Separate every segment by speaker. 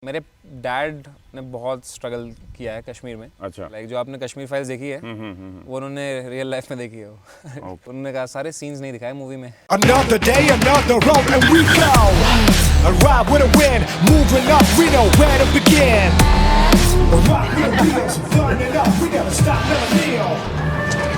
Speaker 1: मेरे डैड ने बहुत स्ट्रगल किया है कश्मीर में।
Speaker 2: अच्छा।
Speaker 1: लाइक जो आपने कश्मीर फाइल्स देखी है वो उन्होंने रियल लाइफ में देखी है वो। उन्होंने कहा सारे सीन्स नहीं दिखाए मूवी में।
Speaker 3: Another day, another road, and we go. A ride with a wind, moving up, we know where to begin. A rock with the wheels, burning up, we never stop, never kneel.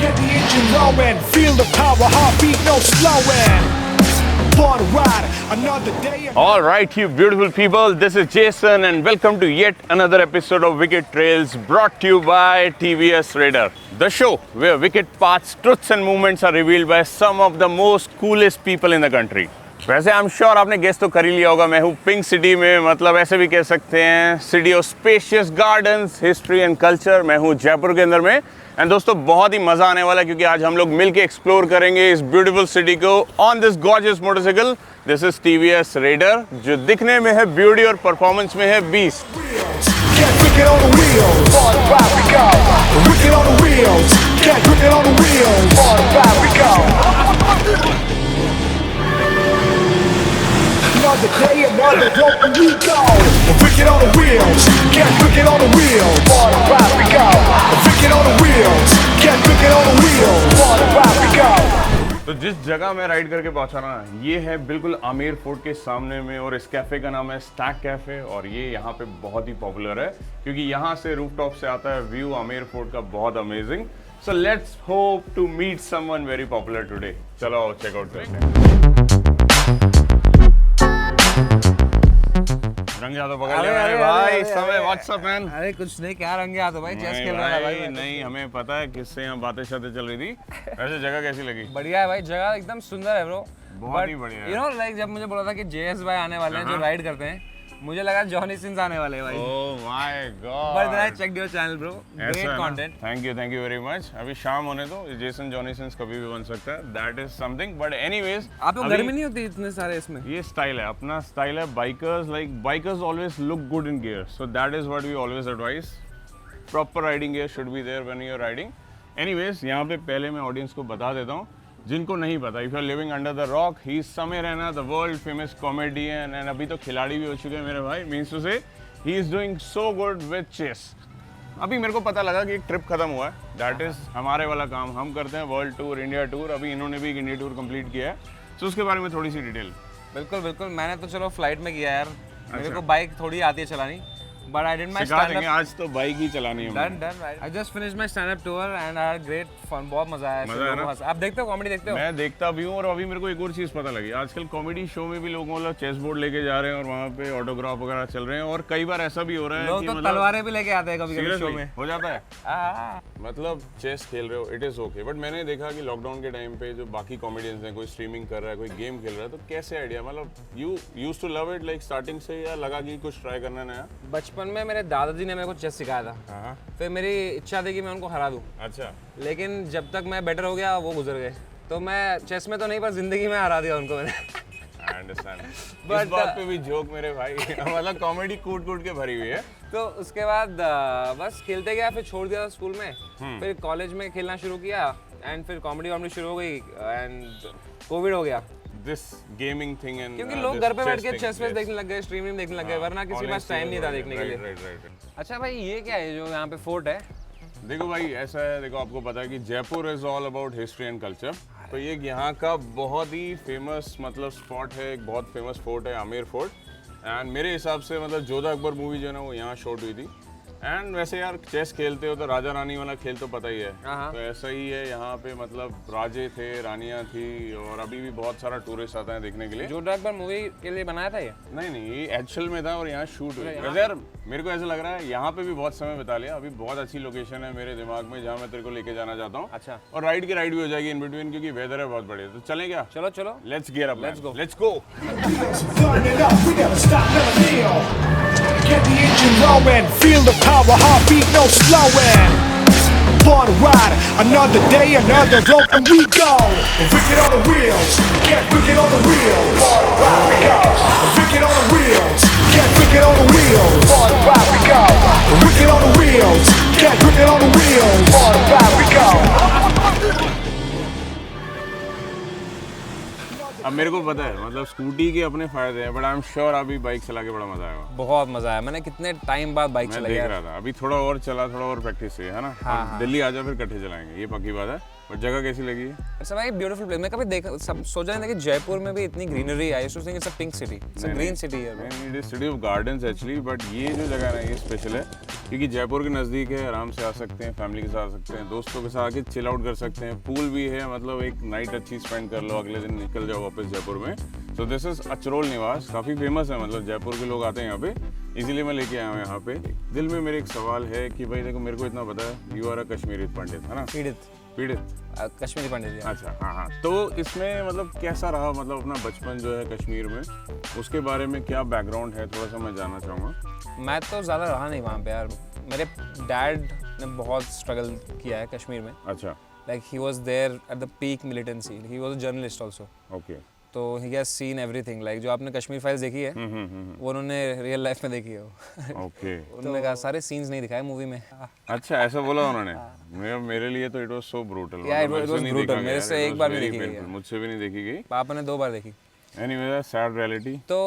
Speaker 3: Get the engine rolling, feel the power, heartbeat, no slowing. Born to ride, another day.
Speaker 2: All right, you beautiful people, this is Jason and welcome to yet another episode of Wicked Trails brought to you by TVS Raider. The show where wicked paths, truths and movements are revealed by some of the most coolest people in the country. वैसे I am sure आपने guess तो कर ही लिया होगा, मैं हूँ pink city में, मतलब ऐसे भी कह सकते हैं city of spacious gardens, history and culture. मैं हूँ जयपुर के अंदर में। एंड दोस्तों बहुत ही मज़ा आने वाला है क्योंकि आज हम लोग मिलके एक्सप्लोर करेंगे इस ब्यूटीफुल सिटी को on this gorgeous motorcycle. This is TVS raider, जो दिखने में है ब्यूटी और परफॉर्मेंस में है beast.
Speaker 3: Get wicked on the wheels, on the ride we go. Wicked on the wheels, get wicked on the wheels, on the ride we go. Another day, another road, and we go. Wicked on the wheels, get wicked on the wheels, on the ride we go. Wicked on the wheels, get wicked on the wheels, on the ride we go.
Speaker 2: तो जिस जगह मैं ride करके पहुंचा ना, ये है बिल्कुल आमेर फोर्ट के सामने में और इस कैफ़े का नाम है स्टैक कैफ़े। और ये यहाँ पे बहुत ही पॉपुलर है क्योंकि यहाँ से रूफटॉप से आता है व्यू आमेर फोर्ट का बहुत amazing. So let's hope to meet someone very popular today. चलो चेकआउट करते हैं। रंग यादव पकड़ लिया मैंने भाई, समय व्हाट्सएप मैन।
Speaker 1: अरे कुछ नहीं, क्या रंग यादव भाई, चेस खेल रहा है भाई।
Speaker 2: नहीं, हमें पता है किससे यहाँ बातें शातें चल रही थी। वैसे जगह कैसी लगी?
Speaker 1: बढ़िया है भाई, जगह एकदम सुंदर है ब्रो,
Speaker 2: बहुत ही बढ़िया है।
Speaker 1: यू नो लाइक जब मुझे बोला था कि JS भाई आने वाले हैं जो राइड करते हैं, मुझे लगा जॉनी सिंस आने वाले हैं भाई।
Speaker 2: Oh my God,
Speaker 1: but then I checked your channel bro, great content.
Speaker 2: Thank you very much. अभी शाम होने दो, जेसन जॉनी सिंस कभी भी बन सकता है, that is something. But anyways,
Speaker 1: आपको गर्मी नहीं होती इतने सारे इसमें?
Speaker 2: ये स्टाइल है, अपना स्टाइल है। Bikers always look good in gear, so that is what we always advice. Proper riding gear should be there when you are riding. Anyways, यहाँ पे पहले मैं ऑडियंस को बता देता हूँ जिनको नहीं पता, if you are living under the rock, he is Samay Raina, the world famous comedian and अभी तो खिलाड़ी भी हो चुके हैं मेरे भाई। Means to say he is doing so good with chess. अभी मेरे को पता लगा कि एक ट्रिप खत्म हुआ है, दैट इज हमारे वाला काम हम करते हैं, वर्ल्ड टूर, इंडिया टूर। अभी इन्होंने भी एक इंडिया टूर कंप्लीट किया है, तो उसके बारे में थोड़ी सी डिटेल।
Speaker 1: बिल्कुल बिल्कुल, मैंने तो चलो फ्लाइट में किया यार, मेरे को बाइक थोड़ी आती है चलानी, but I did my stand up.
Speaker 2: आज तो बाइक ही चलानी है।
Speaker 1: Done I just finished my stand up tour and I had great fun, बहुत मजा आया। आप देखते हो कॉमेडी देखते हो?
Speaker 2: मैं देखता भी हूँ। और अभी मेरे को एक और चीज़ पता लगी, आजकल कॉमेडी शो में भी लोग मतलब चेस बोर्ड लेके जा रहे हैं और वहाँ पे ऑटोग्राफ वगैरह चल रहे हैं। और कई बार ऐसा भी हो रहा है
Speaker 1: लोग
Speaker 2: कि
Speaker 1: तो
Speaker 2: मतलब
Speaker 1: तलवारें भी लेके आते हैं कभी-कभी शो में।
Speaker 2: हो जाता है। मतलब चेस खेल रहे हो, इट इज ओके, बट मैंने देखा कि लॉकडाउन के टाइम पे जो बाकी कॉमेडियंस हैं, कोई स्ट्रीमिंग कर रहा है, कोई गेम खेल रहा है, तो कैसे आइडिया, मतलब you used to love it like starting से, या लगा कि कुछ ट्राई करना नया?
Speaker 1: बचपन में मेरे दादाजी ने मेरे को चेस सिखाया था।
Speaker 2: हाँ।
Speaker 1: फिर मेरी इच्छा थी कि मैं उनको हरा दूं।
Speaker 2: अच्छा।
Speaker 1: लेकिन जब तक मैं बेटर हो गया वो गुजर गए, तो मैं चेस में तो नहीं पर जिंदगी में हरा दिया उनको मैंने।
Speaker 2: I understand. इस बात पे भी जोक मेरे भाई, मतलब कॉमेडी कूट के भरी हुई है।
Speaker 1: तो उसके बाद बस खेलते गया, फिर छोड़ दिया था स्कूल में, फिर कॉलेज में खेलना शुरू किया एंड फिर कॉमेडी शुरू हो गई एंड कोविड हो गया।
Speaker 2: दिस गेमिंग थिंग एंड
Speaker 1: क्योंकि लोग घर पे बैठ के चेस वेस देखने लग गए, स्ट्रीमिंग देखने लग गए, वरना किसी के पास टाइम नहीं था देखने के लिए।
Speaker 2: राइट।
Speaker 1: अच्छा भाई, ये क्या है जो यहाँ पे फोर्ट है?
Speaker 2: देखो भाई, ऐसा है, देखो आपको पता है कि Jaipur is all about history and culture. तो ये यहाँ का बहुत ही फेमस मतलब स्पॉट है, एक बहुत फेमस फोर्ट है आमेर फोर्ट। एंड मेरे हिसाब से मतलब जोधा अकबर मूवी जो है ना, वो यहाँ शूट हुई थी। एंड वैसे यार चेस खेलते हो तो राजा रानी वाला खेल तो पता ही है, तो ऐसा ही है यहाँ पे, मतलब राजे थे, रानियाँ थी, और अभी भी बहुत सारा टूरिस्ट आता है देखने के लिए।
Speaker 1: जोधा अकबर मूवी के लिए बनाया था ये?
Speaker 2: नहीं, ये एक्चुअल में था और यहाँ शूट हुई। वैसे यार मेरे को ऐसा लग रहा है यहाँ पे भी बहुत समय बिता लिया। अभी बहुत अच्छी लोकेशन है मेरे दिमाग में जहाँ मैं तेरे को लेके जाना चाहता हूँ।
Speaker 1: अच्छा।
Speaker 2: और राइड की राइड भी हो जाएगी इन बिटवीन, क्योंकि वेदर है बहुत बढ़िया। तो चलें क्या?
Speaker 1: चलो चलो,
Speaker 2: let's gear up,
Speaker 1: let's go.
Speaker 3: Burning up, we never stop, never kneel. Get the engine rolling, feel the power, heartbeat, no slowing. Born to ride, another day, another road, and we go. Wicked on the wheels, get wicked on the wheels. Born to ride, we go. Wicked on the wheels, get wicked on the wheels. Born to ride, we go. Wicked on the wheels, get wicked on the wheels. Born to ride, we go.
Speaker 2: अब मेरे को पता है, मतलब scooty के अपने फायदे हैं, बट आई एम श्योर अभी बाइक चला के बड़ा मजा आएगा।
Speaker 1: बहुत मजा आया, मैंने कितने टाइम बाद बाइक
Speaker 2: मैं
Speaker 1: चलाई
Speaker 2: देख
Speaker 1: यार।
Speaker 2: रहा था, अभी थोड़ा और चला, थोड़ा और प्रैक्टिस है ना। हाँ, दिल्ली आ जा फिर इकट्ठे चलाएंगे, ये पक्की बात है। और जगह कैसी लगी?
Speaker 1: It's a very beautiful place. मैं कभी देखा, सब सोचा नहीं था कि जयपुर में भी इतनी ग्रीनरी है। I used to think it's a pink city, it's a green city here.
Speaker 2: It is city of gardens actually, but ये जो जगह है ना ये स्पेशल है क्योंकि जयपुर के नज़दीक है, आराम से आ सकते हैं, फैमिली के साथ आ सकते हैं, दोस्तों के साथ आके चिल आउट कर सकते हैं, पूल भी है, मतलब एक नाइट अच्छी स्पेंड कर लो, अगले दिन निकल जाओ वापस जयपुर में। सो दिस इज अचरोल निवास, काफ़ी फेमस है, मतलब जयपुर के लोग आते हैं यहाँ पे, इसीलिए मैं लेके आया हूँ यहाँ पे। दिल में मेरे एक सवाल है कि भाई देखो, मेरे को इतना पता है यू आर अ कश्मीरी पंडित, है ना? पीड़ित
Speaker 1: कश्मीरी पंडित जी।
Speaker 2: अच्छा, हाँ। तो इसमें मतलब कैसा रहा, मतलब अपना बचपन जो है कश्मीर में, उसके बारे में क्या बैकग्राउंड है, थोड़ा सा मैं जानना चाहूँगा।
Speaker 1: मैं तो ज़्यादा रहा नहीं वहाँ पे यार। मेरे डैड ने बहुत स्ट्रगल किया है कश्मीर में।
Speaker 2: अच्छा।
Speaker 1: Like he was there at the peak militancy, he was a journalist also.
Speaker 2: Okay.
Speaker 1: तो he has seen everything. Like जो आपने कश्मीर फाइल्स देखी है वो उन्होंने रियल लाइफ में देखी है।
Speaker 2: ओके।
Speaker 1: उन्होंने कहा सारे सीन्स नहीं दिखाए मूवी में।
Speaker 2: अच्छा, ऐसा बोला उन्होंने? मेरे लिए तो इट वाज सो ब्रूटल।
Speaker 1: या इट वाज ब्रूटल। मेरे से एक बार नहीं देखी गई,
Speaker 2: मुझसे भी नहीं देखी गई,
Speaker 1: पापा ने 2 बार देखी।
Speaker 2: Anyway, sad reality.
Speaker 1: तो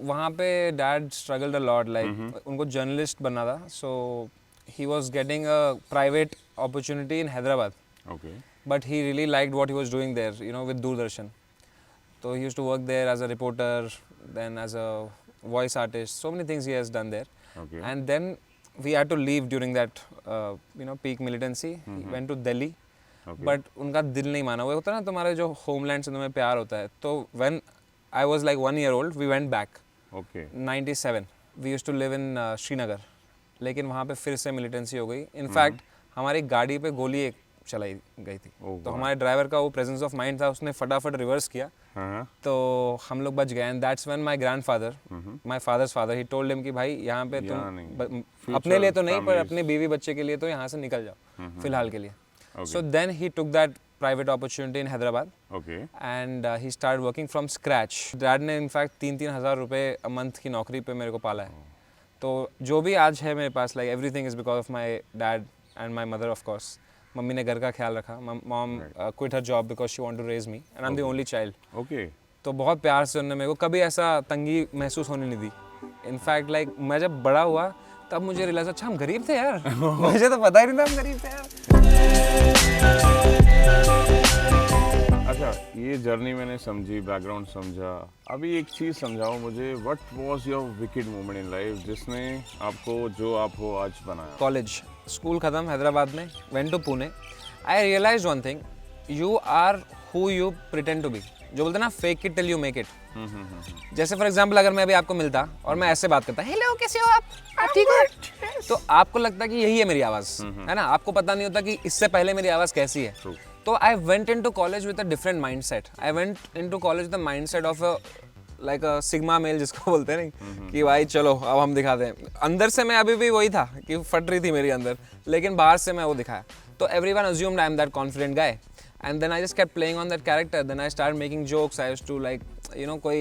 Speaker 1: वहाँ पे dad struggled a lot. Like उनको जर्नलिस्ट बनना था, so he was getting a private opportunity in Hyderabad.
Speaker 2: Okay.
Speaker 1: But he really liked what he was doing there, you know, with Doordarshan. So he used to work there as a reporter, then as a voice artist. So many things he has done there.
Speaker 2: Okay.
Speaker 1: And then we had to leave during that, peak militancy. He went to Delhi.
Speaker 2: Okay.
Speaker 1: But उनका दिल नहीं माना। वो होता है ना, तुम्हारे जो homeland से तुम्हें प्यार होता है। तो when I was like 1 year old, we went back.
Speaker 2: Okay.
Speaker 1: 97. We used to live in Srinagar. लेकिन वहाँ पे फिर से militancy हो गई। In fact, हमारी गाड़ी पे गोली एक चलाई गई थी। तो हमारे ड्राइवर का वो प्रेजेंस ऑफ माइंड था, उसने फटाफट रिवर्स किया। तो हम लोग बच गए। And that's when my grandfather, my father's father, he told him कि भाई यहाँ पे तुम अपने लिए तो नहीं पर अपने बीवी बच्चे के लिए तो यहाँ से निकल जाओ फिलहाल के लिए। So then he took that private opportunity in Hyderabad.
Speaker 2: Okay.
Speaker 1: And he start working from scratch. Dad ने इनफैक्ट 3-3 हज़ार रुपये अ मंथ की नौकरी पे मेरे को पाला है। तो जो भी आज है मेरे पास, like everything is because of my dad and my mother of course. Mummy ने घर का ख्याल रखा। Mom quit her job because she want to raise me and I am the only child.
Speaker 2: Okay.
Speaker 1: तो बहुत प्यार से उन्होंने मेरे को कभी ऐसा तंगी महसूस होने नहीं दी। इनफैक्ट लाइक मैं जब बड़ा हुआ तब मुझे रियलाइज, अच्छा हम गरीब थे यार। मुझे तो पता ही नहीं था हम गरीब थे यार।
Speaker 2: अच्छा, ये जर्नी मैंने समझी, बैकग्राउंड समझा। अभी एक चीज़ समझाओ मुझे, what was your wicket moment in life जिसने आपको जो आप हो आज बनाया?
Speaker 1: कॉलेज, स्कूल ख़त्म हैदराबाद में, went to Pune. I realize one thing, you are who you pretend to be. जो बोलते हैं ना, fake it till you make it. जैसे फॉर एग्जाम्पल अगर मैं अभी आपको मिलता और मैं ऐसे बात करता, हेलो कैसे हो आप ठीक हो, तो आपको लगता कि यही है मेरी आवाज़, है ना? आपको पता नहीं होता कि इससे पहले मेरी आवाज़ कैसी है। तो I went in to college with a different mind set. I went in to college with the mind set of like a sigma male, जिसको बोलते हैं नहीं कि भाई चलो अब हम दिखाते हैं। अंदर से मैं अभी भी वही था कि फट रही थी मेरी अंदर, लेकिन बाहर से मैं वो दिखाया। तो everyone assumed I am that confident guy. And then I just kept playing on that character. Then I started making jokes. I used to like, you know, कोई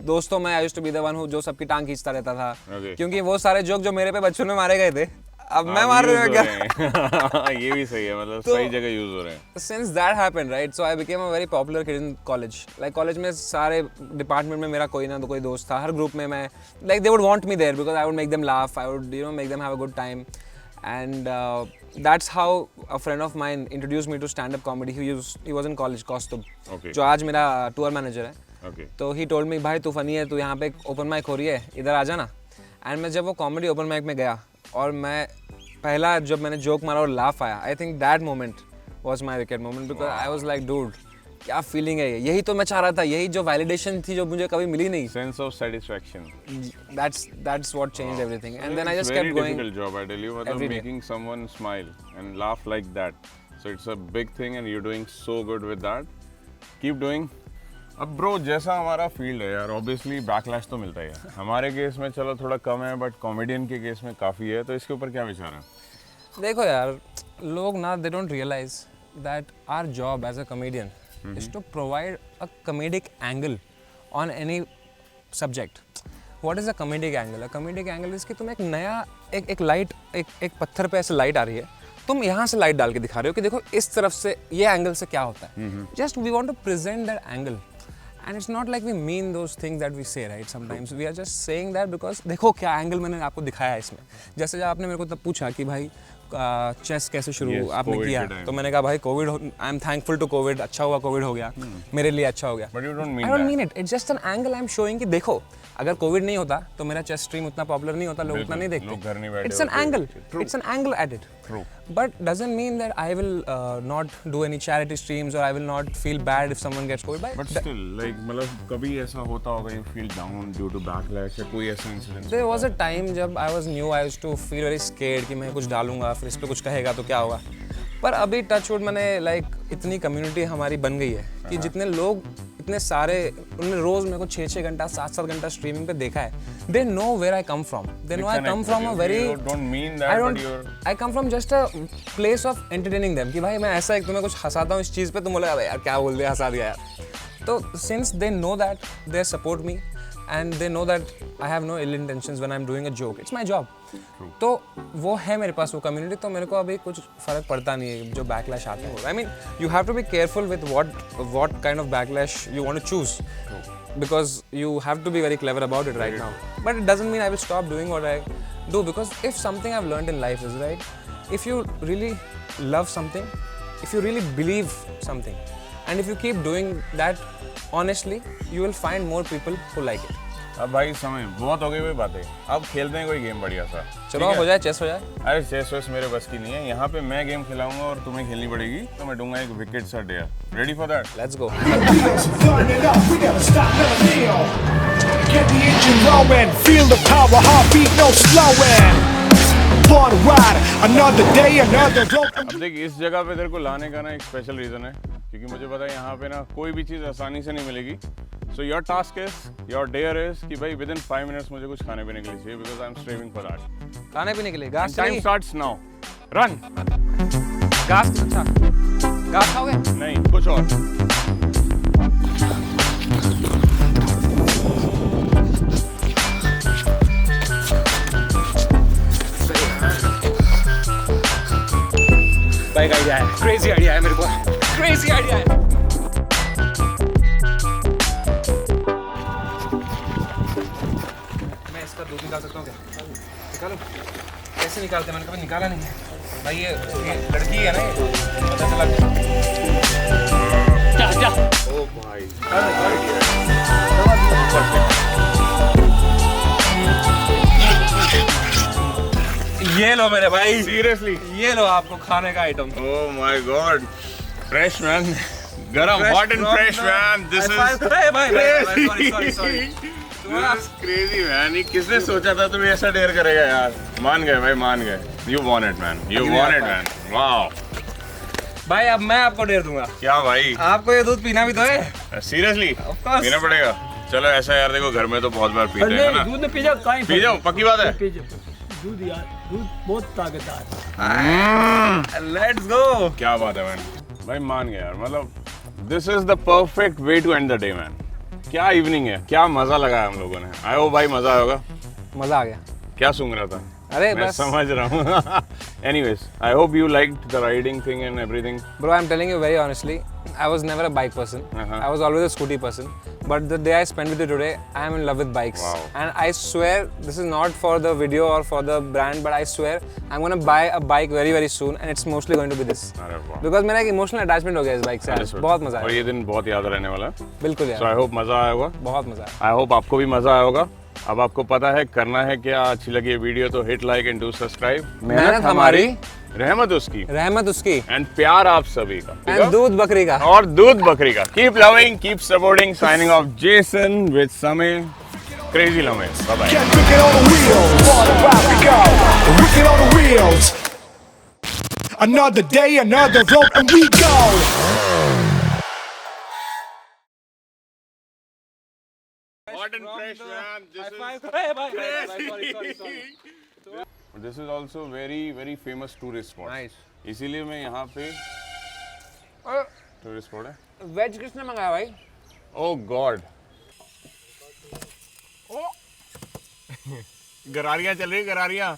Speaker 1: दोस्तों में I used to be the one who जो सबकी टांग खींचता रहता था। क्योंकि वो सारे जोक जो मेरे पे बच्चों में मारे गए थे, अब मैं मार रहा हूँ क्या?
Speaker 2: ये भी सही है, मतलब सही जगह यूज हो रहे हैं।
Speaker 1: Since that happened, right? So I became a very popular kid in college. Like college में सारे डिपार्टमेंट में मेरा कोई ना तो कोई दोस्त था। हर ग्रुप में मैं, like they would want me there because I would make them laugh. I would, you know, make them have a good time. And that's how a friend of mine introduced me to stand-up comedy. He was in college, Kaustubh, जो आज मेरा tour manager है। तो he told me, भाई तू funny है, तू यहाँ पे ओपन माइक हो रही है, इधर आ जाना। एंड मैं जब वो कॉमेडी ओपन माइक में गया और मैं पहला जब मैंने जोक मारा और लाफ आया, I think that moment was my wicket moment because I was like dude, क्या फीलिंग है ये, यही तो मैं चाह रहा था, यही जो वैलिडेशन थी जो मुझे कभी मिली नहीं।
Speaker 2: Sense of satisfaction,
Speaker 1: that's what changed everything. And then I just kept going.
Speaker 2: Very difficult job, I tell you, मतलब making someone smile and laugh like that. So it's a big thing and you're doing so good with that. Keep doing. अब bro जैसा हमारा field है यार, obviously backlash तो मिलता ही है। हमारे केस में चलो थोड़ा कम है, बट कॉमेडियन के केस में काफ़ी है, तो इसके ऊपर क्या विचार है?
Speaker 1: देखो यार, लोग ना they don't realize that our job as a comedian is to provide a comedic angle on any subject. What is a comedic angle? A comedic angle is कि तुम एक नया एक लाइट, एक पत्थर पे ऐसे लाइट आ रही है, तुम यहाँ से लाइट डाल के दिखा रहे हो कि देखो इस तरफ से ये एंगल से क्या होता है। Just we want to present that angle And it's not like we mean those things that we say, right? Sometimes we are just saying that because देखो क्या एंगल मैंने आपको दिखाया है इसमें. जैसे जब आपने मेरे को तब पूछा कि भाई चेस कैसे शुरू
Speaker 2: Yes,
Speaker 1: आपने
Speaker 2: COVID
Speaker 1: किया,
Speaker 2: के time.
Speaker 1: तो मैंने कहा भाई Covid, I am thankful to Covid, अच्छा हुआ कोविड हो गया, मेरे लिए अच्छा हो गया.
Speaker 2: But you don't mean
Speaker 1: I don't
Speaker 2: that.
Speaker 1: mean it. It's just an angle I'm showing कि देखो अगर कोविड नहीं होता तो मेरा चेस स्ट्रीम उतना पॉपुलर नहीं होता, लोग उतना नहीं देखते.
Speaker 2: लोग घर नहीं बैठे
Speaker 1: It's an
Speaker 2: होते.
Speaker 1: angle.
Speaker 2: True.
Speaker 1: It's an angle at it.
Speaker 2: True.
Speaker 1: But doesn't mean that I will not do any charity streams or I will not feel bad if someone gets COVID.
Speaker 2: But still, like मतलब कभी ऐसा होता होगा you feel down due to backlash या कोई ऐसा incident?
Speaker 1: There was a time जब I was new, I used to feel very scared कि मैं कुछ डालूंगा फिर इस पे कुछ कहेगा तो क्या होगा. पर अभी टचवुड मैंने लाइक इतनी कम्युनिटी हमारी बन गई है कि जितने लोग इतने सारे उन्होंने रोज मेरे को 6-6 घंटा 7-7 घंटा स्ट्रीमिंग पे देखा है. They know where I come from, they know I come from a very, I come from just a place of entertaining them कि भाई मैं ऐसा एक तुम्हें कुछ हंसाता हूँ इस चीज़ पे, तुम बोले यार क्या बोल दिया, हंसा दिया यार. तो since they know that they support me and they know that I have no ill intentions when I'm doing a joke. It's my job. तो वो है मेरे पास वो community, तो मेरे को अभी कुछ फ़र्क पड़ता नहीं है जो backlash आते हैं. I mean, you have to be careful with what kind of backlash you want to choose, because you have to be very clever about it right now. But it doesn't mean I will stop doing what I do, because if something I've learned in life is right, if you really love something, if you really believe something, and if you keep doing that honestly, you will find more people who like it.
Speaker 2: अब भाई समय बहुत हो गई हुई बातें, अब खेलते हैं कोई गेम बढ़िया सा.
Speaker 1: चलो हो जाए, चेस हो जाए.
Speaker 2: अरे चेस वेस मेरे बस की नहीं है. यहाँ पे मैं गेम खिलाऊंगा और तुम्हें खेलनी पड़ेगी. तो मैं दूंगा एक विकेट सा dare. Ready for that?
Speaker 1: Let's go.
Speaker 3: Wheels burning up, we never stop, never kneel. Get the engine rolling, feel the power, heartbeat, no slowing. Born ride, another day, another road.
Speaker 2: अब देख इस जगह पे तेरे को लाने का ना एक स्पेशल रीजन है, क्योंकि मुझे पता है यहाँ पे ना कोई भी चीज़ आसानी से नहीं मिलेगी. So your task is, your dare is कि भाई विद इन 5 मिनट्स मुझे कुछ खाने पीने के लिए चाहिए, because I am starving for that.
Speaker 1: खाने पीने के लिए घास
Speaker 2: टाइम
Speaker 1: चाहिए.
Speaker 2: Starts now. रन.
Speaker 1: घास, अच्छा घास खाओगे?
Speaker 2: नहीं, कुछ और.
Speaker 1: बाइक आइडिया है, क्रेजी आइडिया है मेरे को, क्रेजी आइडिया है. मैं इसका दूध निकाल सकता हूँ क्या? निकालो. कैसे निकालते हैं, मैंने कभी निकाला नहीं है भाई. ये लड़की है ना, ये पता चला. जा
Speaker 2: ओ भाई.
Speaker 1: ये लो मेरे भाई,
Speaker 2: सीरियसली?
Speaker 1: ये लो आपको खाने का item.
Speaker 2: Oh my God, fresh man, garam, hot and fresh man. This is
Speaker 1: sorry.
Speaker 2: This is crazy man. ये किसने सोचा था तुम ऐसा डेयर करेगा यार? मान गए भाई, मान गए. You won it man. You won it man. Wow.
Speaker 1: भाई अब मैं आपको डेयर दूंगा.
Speaker 2: क्या भाई?
Speaker 1: आपको ये दूध पीना भी तो है.
Speaker 2: Seriously?
Speaker 1: Of course.
Speaker 2: पीना पड़ेगा. चलो ऐसा यार, देखो घर में तो बहुत बार पीते हैं ना.
Speaker 4: दूध में पी जाओ, काहे
Speaker 2: पी जाओ, पक्की बात है.
Speaker 4: पी जाओ. दूध यार, दूध बहुत ताकतदार है.
Speaker 1: Let's go.
Speaker 2: क्या बात है मैन. भाई मान गया यार, मतलब this is the perfect way to end the day man. क्या इवनिंग है, क्या मजा लगाया हम लोगों ने. आए हो भाई, मजा आया होगा.
Speaker 1: मजा आ गया.
Speaker 2: क्या सूंघ रहा था?
Speaker 1: अरे
Speaker 2: मैं
Speaker 1: बस.
Speaker 2: समझ रहा हूँ. Anyways, I hope you liked the riding thing and everything.
Speaker 1: Bro, I'm telling you very honestly, I was never a bike person. I was always a scooty person. But the day I spent with you today, I am in love with bikes.
Speaker 2: Wow.
Speaker 1: And I swear, this is not for the video or for the brand, but I swear, I'm going to buy a bike very, very soon, and it's mostly going to be this.
Speaker 2: अरे वाह.
Speaker 1: Because मेरा एक emotional attachment हो गया इस bike से.
Speaker 2: Understood.
Speaker 1: बहुत मजा
Speaker 2: और
Speaker 1: आया.
Speaker 2: ये दिन बहुत याद रहने वाला है.
Speaker 1: बिल्कुल
Speaker 2: So
Speaker 1: यार.
Speaker 2: I hope मजा आया होगा.
Speaker 1: बहुत मजा आया.
Speaker 2: I hope आपको भी मजा आया होगा. अब आपको पता है करना है क्या. अच्छी लगी ये वीडियो तो hit like and do subscribe.
Speaker 1: मेहनत हमारी,
Speaker 2: रहमत उसकी,
Speaker 1: रहमत उसकी,
Speaker 2: एंड प्यार आप सभी का.
Speaker 1: and दूध बकरी का.
Speaker 2: और दूध बकरी का. Keep loving, keep supporting. Signing off Jason with Samay. Crazy लमे. Bye bye.
Speaker 3: Get wicked on the wheels, born ride we go. Wicked on the wheels. Another day, another road, and we go.
Speaker 2: Hot and fresh man. This is also very famous tourist spot.
Speaker 1: Nice.
Speaker 2: इसीलिए मैं यहाँ पे tourist spot है.
Speaker 1: Veg किसने मंगाया भाई?
Speaker 2: Oh God. गरारियाँ चल रही, गरारियाँ.